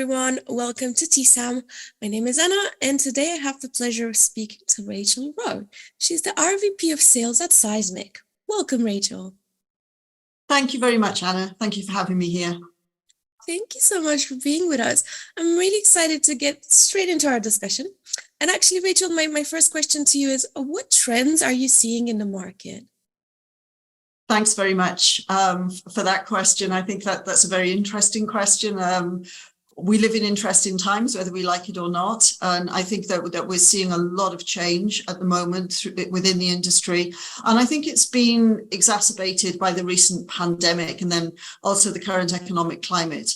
everyone. Welcome to TSAM. My name is Anna, and today I have the pleasure of speaking to Rachael Rowe. She's the RVP of Sales at Seismic. Welcome, Rachael. Thank you very much, Anna. Thank you for having me here. Thank you so much for being with us. I'm really excited to get straight into our discussion. And actually, Rachael, my first question to you is, what trends are you seeing in the market? Thanks very much for that question. I think that's a very interesting question. We live in interesting times, whether we like it or not. And I think that we're seeing a lot of change at the moment within the industry. And I think it's been exacerbated by the recent pandemic and then also the current economic climate.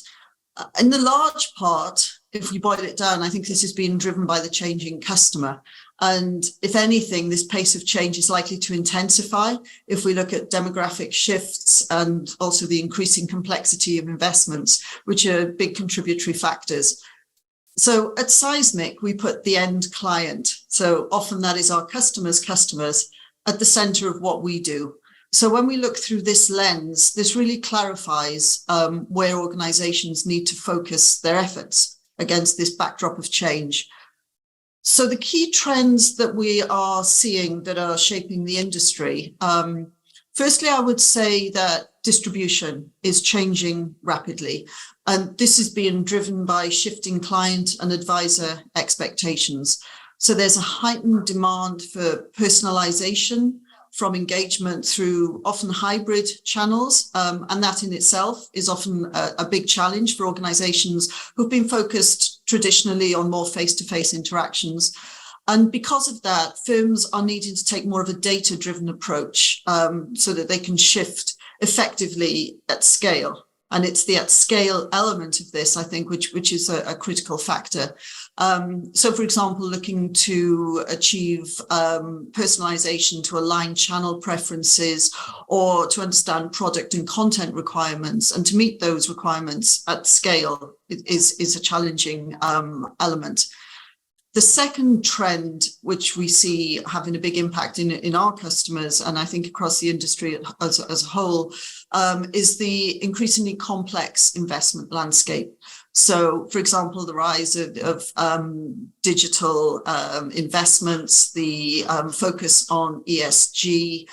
In the large part, if we boil it down, I think this has been driven by the changing customer. And if anything, this pace of change is likely to intensify if we look at demographic shifts and also the increasing complexity of investments, which are big contributory factors. So at Seismic, we put the end client, so often that is our customers' customers, at the center of what we do. So when we look through this lens, this really clarifies where organizations need to focus their efforts against this backdrop of change. So the key trends that we are seeing that are shaping the industry, firstly, I would say that distribution is changing rapidly. And this is being driven by shifting client and advisor expectations. So there's a heightened demand for personalization from engagement through often hybrid channels. And that in itself is often a big challenge for organizations who've been focused traditionally on more face-to-face interactions. And because of that, firms are needing to take more of a data-driven approach so that they can shift effectively at scale. And it's the at scale element of this, I think, which is a critical factor. So, for example, looking to achieve personalization to align channel preferences or to understand product and content requirements and to meet those requirements at scale is a challenging element. The second trend, which we see having a big impact in our customers, and I think across the industry as a whole, is the increasingly complex investment landscape. So, for example, the rise of digital investments, the focus on ESG,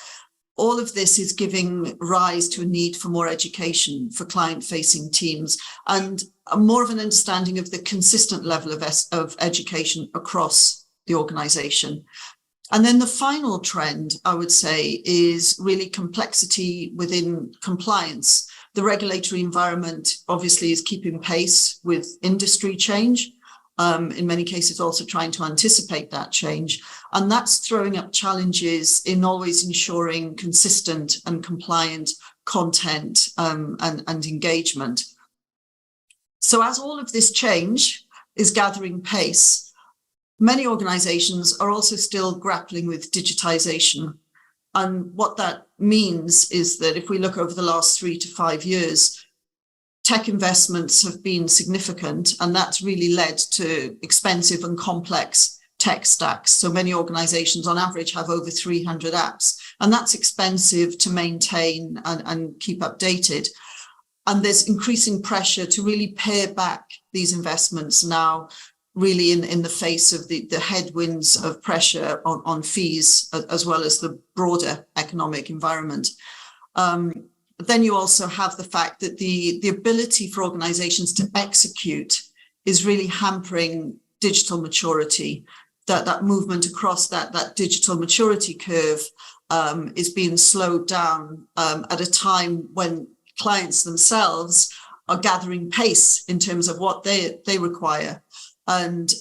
all of this is giving rise to a need for more education for client-facing teams and more of an understanding of the consistent level of education across the organization. And then the final trend, I would say, is really complexity within compliance. The regulatory environment obviously is keeping pace with industry change. In many cases also trying to anticipate that change. And that's throwing up challenges in always ensuring consistent and compliant content and engagement. So as all of this change is gathering pace, many organizations are also still grappling with digitization. And what that means is that if we look over the last 3 to 5 years, tech investments have been significant, and that's really led to expensive and complex tech stacks. So many organizations on average have over 300 apps, and that's expensive to maintain and keep updated. And there's increasing pressure to really pare back these investments now, really in the face of the headwinds of pressure on fees, as well as the broader economic environment. Then you also have the fact that the ability for organizations to execute is really hampering digital maturity. That movement across that digital maturity curve is being slowed down at a time when clients themselves are gathering pace in terms of what they require. And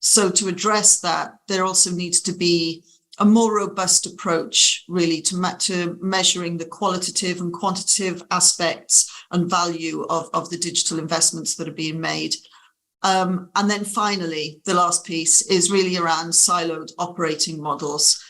so to address that, there also needs to be a more robust approach really to measuring the qualitative and quantitative aspects and value of the digital investments that are being made. And then finally, the last piece is really around siloed operating models.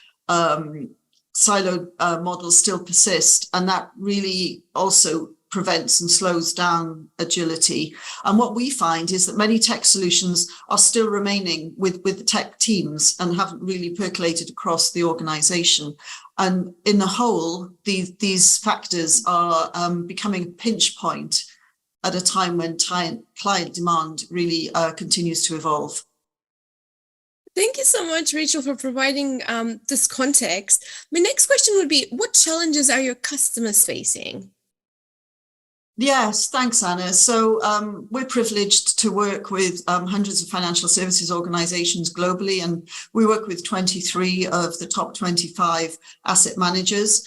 Siloed models still persist, and that really also prevents and slows down agility. And what we find is that many tech solutions are still remaining with the tech teams and haven't really percolated across the organization. And in the whole, these factors are becoming a pinch point at a time when client demand really continues to evolve. Thank you so much, Rachel, for providing this context. My next question would be, what challenges are your customers facing? Yes, thanks, Anna. So we're privileged to work with hundreds of financial services organizations globally, and we work with 23 of the top 25 asset managers.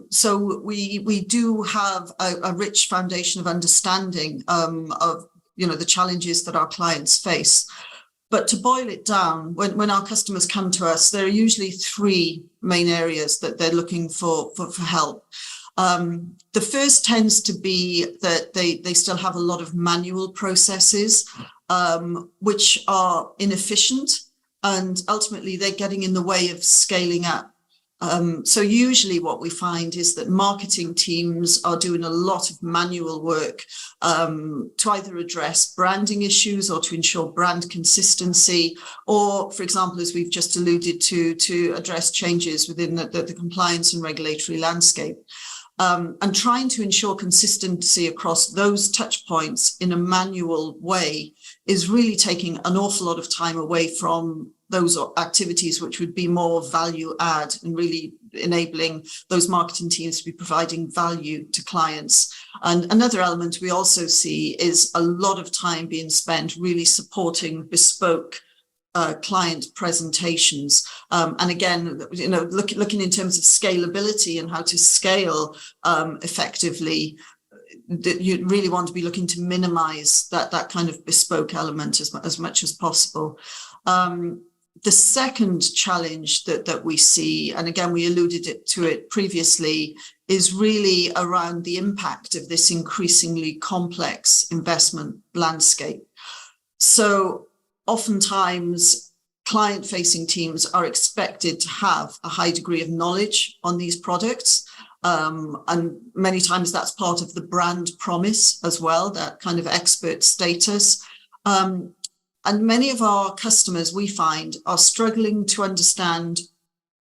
So we do have a rich foundation of understanding of the challenges that our clients face. But to boil it down, when our customers come to us, there are usually three main areas that they're looking for help. The first tends to be that they still have a lot of manual processes, which are inefficient, and ultimately they're getting in the way of scaling up. So usually what we find is that marketing teams are doing a lot of manual work to either address branding issues or to ensure brand consistency, or, for example, as we've just alluded to address changes within the compliance and regulatory landscape. And trying to ensure consistency across those touch points in a manual way is really taking an awful lot of time away from those activities which would be more value add and really enabling those marketing teams to be providing value to clients. And another element we also see is a lot of time being spent really supporting bespoke client presentations. And again, looking in terms of scalability and how to scale effectively, you really want to be looking to minimize that kind of bespoke element as much as possible. The second challenge that we see, and again, we alluded to it previously, is really around the impact of this increasingly complex investment landscape. So oftentimes, client-facing teams are expected to have a high degree of knowledge on these products. And many times that's part of the brand promise as well, that kind of expert status. And many of our customers, we find, are struggling to understand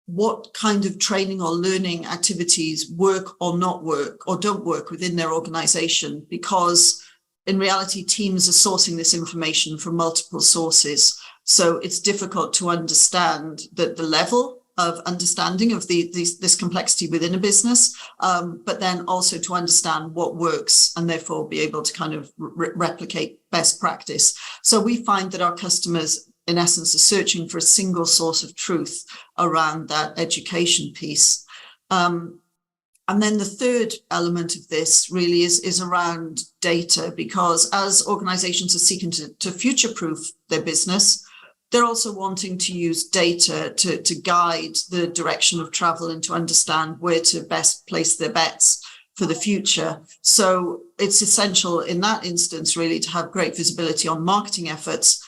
what kind of training or learning activities work or not work or don't work within their organization, because in reality, teams are sourcing this information from multiple sources. So it's difficult to understand the level of understanding of this complexity within a business, but then also to understand what works and therefore be able to kind of replicate best practice. So we find that our customers, in essence, are searching for a single source of truth around that education piece. And then the third element of this really is around data, because as organizations are seeking to future-proof their business, they're also wanting to use data to guide the direction of travel and to understand where to best place their bets for the future. So it's essential in that instance really to have great visibility on marketing efforts.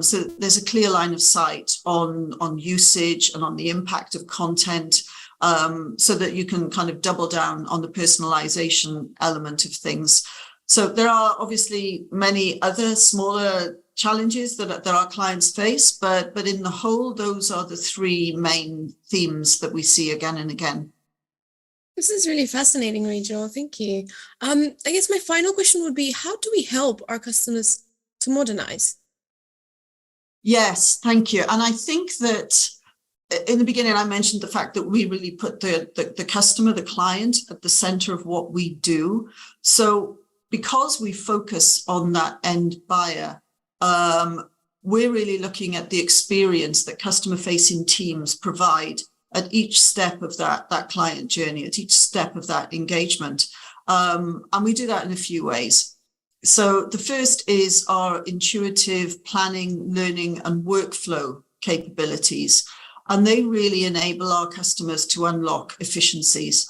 So there's a clear line of sight on usage and on the impact of content, so that you can kind of double down on the personalization element of things. So there are obviously many other smaller challenges that our clients face, but in the whole, those are the three main themes that we see again and again. This is really fascinating, Rachel. Thank you. I guess my final question would be, how do we help our customers to modernize? Yes, thank you. And I think that in the beginning, I mentioned the fact that we really put the customer, the client, at the center of what we do. So because we focus on that end buyer, we're really looking at the experience that customer-facing teams provide at each step of that client journey, at each step of that engagement. And we do that in a few ways. So the first is our intuitive planning, learning, and workflow capabilities. And they really enable our customers to unlock efficiencies.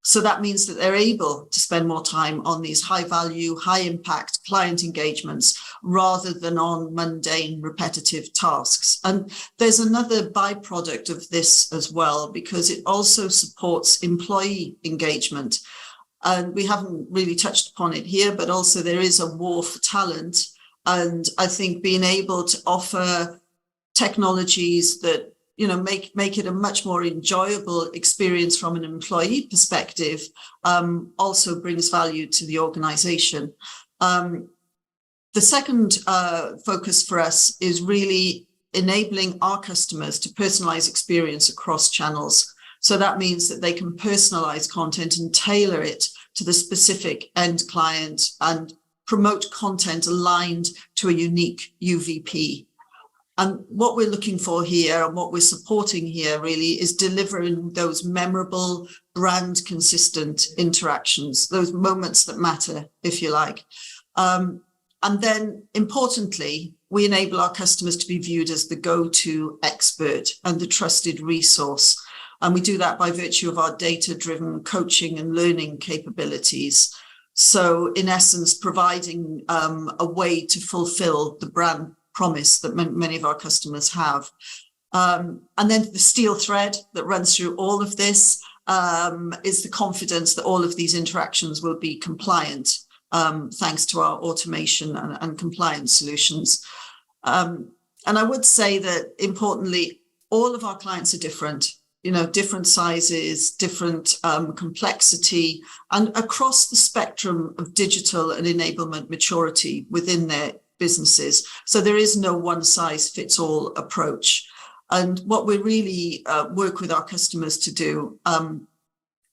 So that means that they're able to spend more time on these high value, high impact client engagements rather than on mundane, repetitive tasks. And there's another byproduct of this as well, because it also supports employee engagement. And we haven't really touched upon it here, but also there is a war for talent. And I think being able to offer technologies that make it a much more enjoyable experience from an employee perspective, also brings value to the organization. The second focus for us is really enabling our customers to personalize experience across channels. So that means that they can personalize content and tailor it to the specific end client and promote content aligned to a unique UVP. And what we're looking for here and what we're supporting here really is delivering those memorable, brand consistent interactions, those moments that matter, if you like. And then importantly, we enable our customers to be viewed as the go-to expert and the trusted resource. And we do that by virtue of our data-driven coaching and learning capabilities. So in essence, providing a way to fulfill the brand promise that many of our customers have. And then the steel thread that runs through all of this is the confidence that all of these interactions will be compliant, thanks to our automation and compliance solutions. And I would say that importantly, all of our clients are different, different sizes, different complexity, and across the spectrum of digital and enablement maturity within their businesses. So there is no one size fits all approach. And what we really work with our customers to do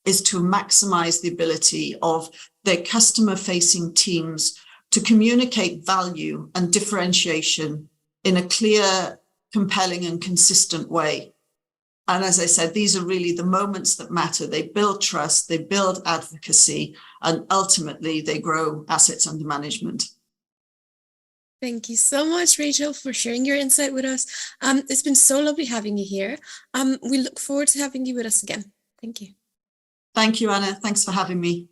is to maximize the ability of their customer-facing teams to communicate value and differentiation in a clear, compelling, and consistent way. And as I said, these are really the moments that matter. They build trust, they build advocacy, and ultimately they grow assets under management. Thank you so much, Rachel, for sharing your insight with us. It's been so lovely having you here. We look forward to having you with us again. Thank you. Thank you, Anna. Thanks for having me.